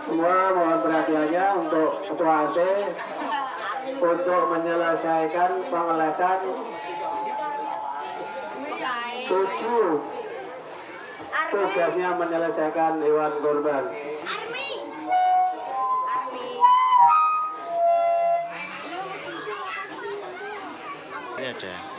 Semua mohon perhatiannya untuk Ketua RT untuk menyelesaikan pengelekan 7 tugasnya menyelesaikan hewan kurban. Ini ada